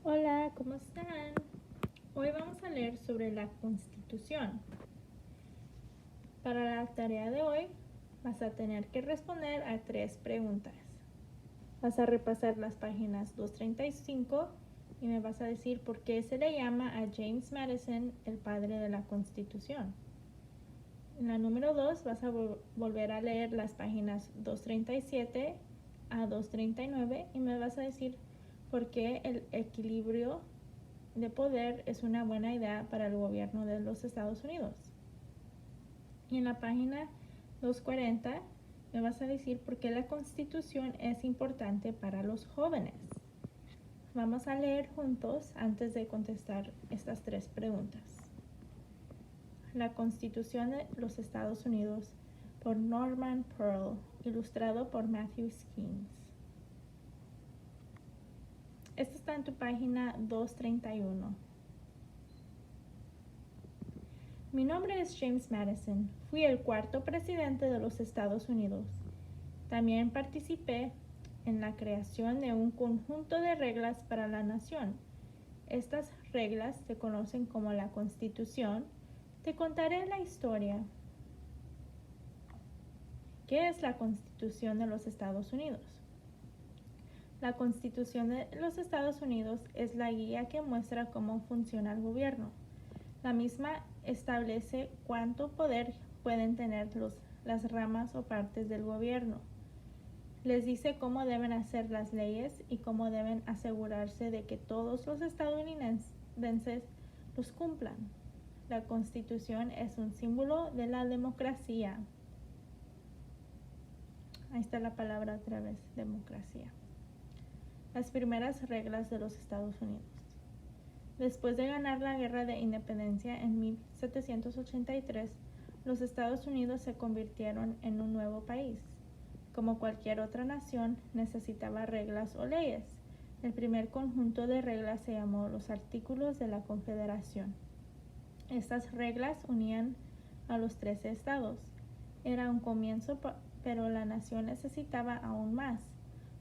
Hola, ¿cómo están? Hoy vamos a leer sobre la Constitución. Para la tarea de hoy vas a tener que responder a 3 preguntas. Vas a repasar las páginas 235 y me vas a decir por qué se le llama a James Madison el padre de la Constitución. En la número 2 vas a volver a leer las páginas 237 a 239 y me vas a decir por qué el equilibrio de poder es una buena idea para el gobierno de los Estados Unidos. Y en la página 240 me vas a decir por qué la Constitución es importante para los jóvenes. Vamos a leer juntos antes de contestar estas 3 preguntas. La Constitución de los Estados Unidos por Norman Pearl, ilustrado por Matthew Skeens. Esto está en tu página 231. Mi nombre es James Madison. Fui el 4º presidente de los Estados Unidos. También participé en la creación de un conjunto de reglas para la nación. Estas reglas se conocen como la Constitución. Te contaré la historia. ¿Qué es la Constitución de los Estados Unidos? La Constitución de los Estados Unidos es la guía que muestra cómo funciona el gobierno. La misma establece cuánto poder pueden tener las ramas o partes del gobierno. Les dice cómo deben hacer las leyes y cómo deben asegurarse de que todos los estadounidenses los cumplan. La Constitución es un símbolo de la democracia. Ahí está la palabra otra vez, democracia. Las primeras reglas de los Estados Unidos. Después de ganar la Guerra de Independencia en 1783, los Estados Unidos se convirtieron en un nuevo país. Como cualquier otra nación, necesitaba reglas o leyes. El primer conjunto de reglas se llamó los Artículos de la Confederación. Estas reglas unían a los 13 estados. Era un comienzo, pero la nación necesitaba aún más.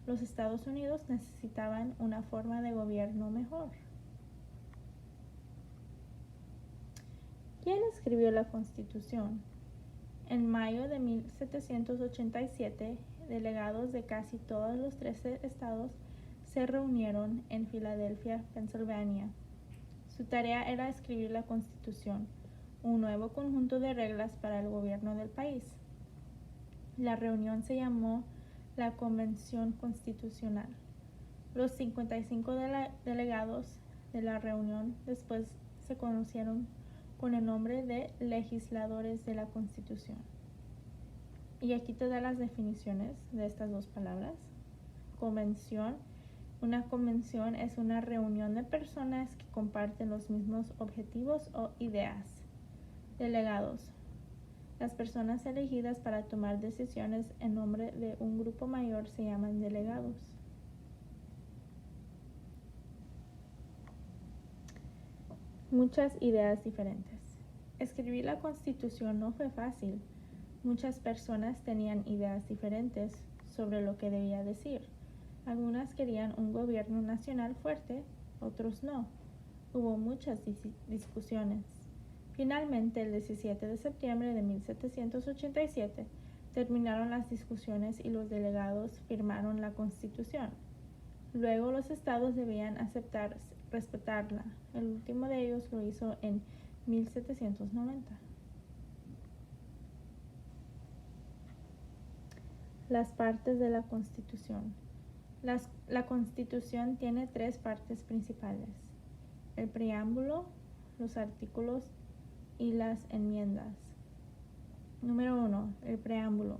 Los Estados Unidos necesitaban una forma de gobierno mejor. ¿Quién escribió la Constitución? En mayo de 1787, delegados de casi todos los 13 estados se reunieron en Filadelfia, Pensilvania. Su tarea era escribir la Constitución, un nuevo conjunto de reglas para el gobierno del país. La reunión se llamó la Convención Constitucional. Los 55 delegados de la reunión después se conocieron con el nombre de legisladores de la Constitución. Y aquí te da las definiciones de estas 2 palabras. Convención. Una convención es una reunión de personas que comparten los mismos objetivos o ideas. Delegados. Las personas elegidas para tomar decisiones en nombre de un grupo mayor se llaman delegados. Muchas ideas diferentes. Escribir la Constitución no fue fácil. Muchas personas tenían ideas diferentes sobre lo que debía decir. Algunas querían un gobierno nacional fuerte, otros no. Hubo muchas discusiones. Finalmente, el 17 de septiembre de 1787, terminaron las discusiones y los delegados firmaron la Constitución. Luego los estados debían respetarla. El último de ellos lo hizo en 1790. Las partes de la Constitución. La Constitución tiene 3 partes principales: el preámbulo, los artículos y las enmiendas. Número 1. El preámbulo.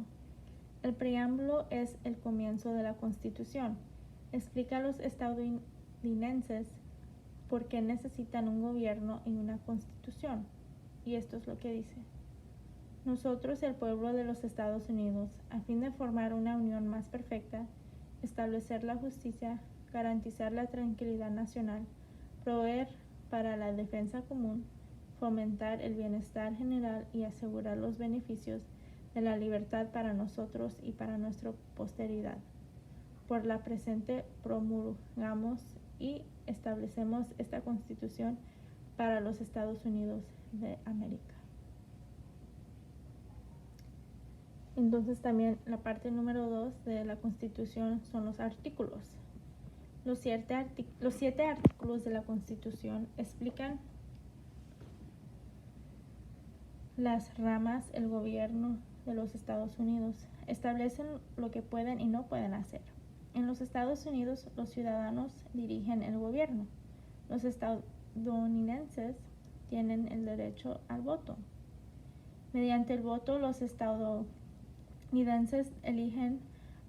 El preámbulo es el comienzo de la Constitución. Explica a los estadounidenses por qué necesitan un gobierno y una constitución. Y esto es lo que dice: nosotros, el pueblo de los Estados Unidos, a fin de formar una unión más perfecta, establecer la justicia, garantizar la tranquilidad nacional, proveer para la defensa común, fomentar el bienestar general y asegurar los beneficios de la libertad para nosotros y para nuestra posteridad. Por la presente promulgamos y establecemos esta Constitución para los Estados Unidos de América. Entonces también la parte número 2 de la Constitución son los artículos. Los 7 artículos de la Constitución explican las ramas del gobierno de los Estados Unidos. Establecen lo que pueden y no pueden hacer. En los Estados Unidos, los ciudadanos dirigen el gobierno. Los estadounidenses tienen el derecho al voto. Mediante el voto, los estadounidenses eligen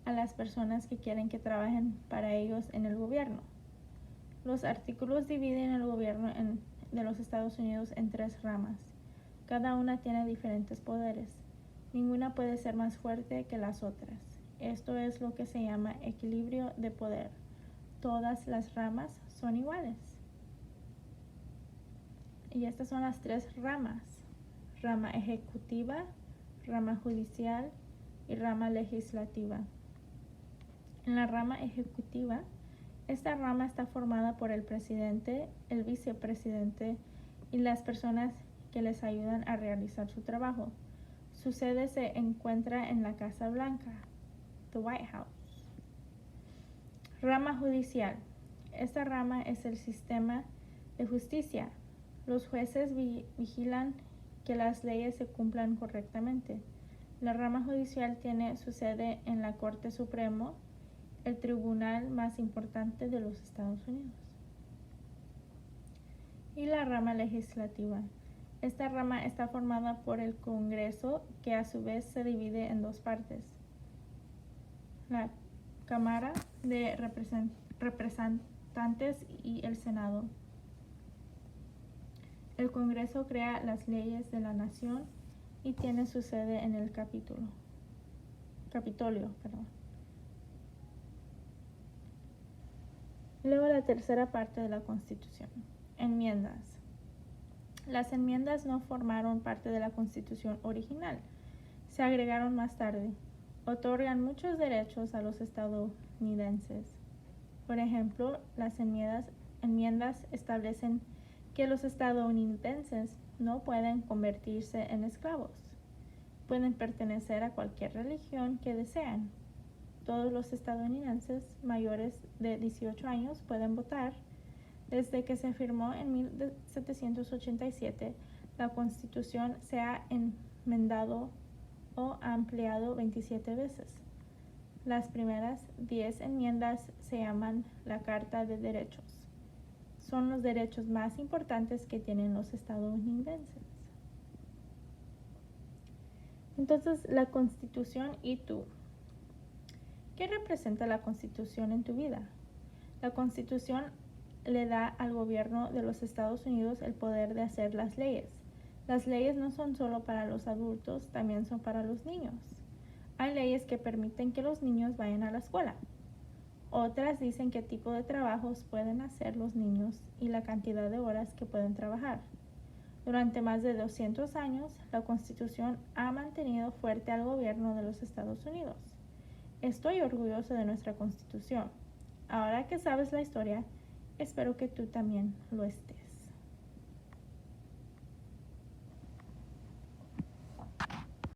a las personas que quieren que trabajen para ellos en el gobierno. Los artículos dividen el gobierno de los Estados Unidos en 3 ramas. Cada una tiene diferentes poderes. Ninguna puede ser más fuerte que las otras. Esto es lo que se llama equilibrio de poder. Todas las ramas son iguales. Y estas son las 3 ramas: rama ejecutiva, rama judicial y rama legislativa. En la rama ejecutiva, esta rama está formada por el presidente, el vicepresidente y las personas que les ayudan a realizar su trabajo. Su sede se encuentra en la Casa Blanca, the White House. Rama judicial. Esta rama es el sistema de justicia. Los jueces vigilan que las leyes se cumplan correctamente. La rama judicial tiene su sede en la Corte Suprema, el tribunal más importante de los Estados Unidos. Y la rama legislativa. Esta rama está formada por el Congreso, que a su vez se divide en 2 partes: la Cámara de Representantes y el Senado. El Congreso crea las leyes de la nación y tiene su sede en el Capitolio. Luego la tercera parte de la Constitución: enmiendas. Las enmiendas no formaron parte de la Constitución original, se agregaron más tarde. Otorgan muchos derechos a los estadounidenses. Por ejemplo, las enmiendas establecen que los estadounidenses no pueden convertirse en esclavos. Pueden pertenecer a cualquier religión que desean. Todos los estadounidenses mayores de 18 años pueden votar. Desde que se firmó en 1787, la Constitución se ha enmendado o ampliado 27 veces. Las primeras 10 enmiendas se llaman la Carta de Derechos. Son los derechos más importantes que tienen los estadounidenses. Entonces, la Constitución y tú. ¿Qué representa la Constitución en tu vida? La Constitución le da al gobierno de los Estados Unidos el poder de hacer las leyes. Las leyes no son solo para los adultos, también son para los niños. Hay leyes que permiten que los niños vayan a la escuela. Otras dicen qué tipo de trabajos pueden hacer los niños y la cantidad de horas que pueden trabajar. Durante más de 200 años, la Constitución ha mantenido fuerte al gobierno de los Estados Unidos. Estoy orgulloso de nuestra Constitución. Ahora que sabes la historia, espero que tú también lo estés.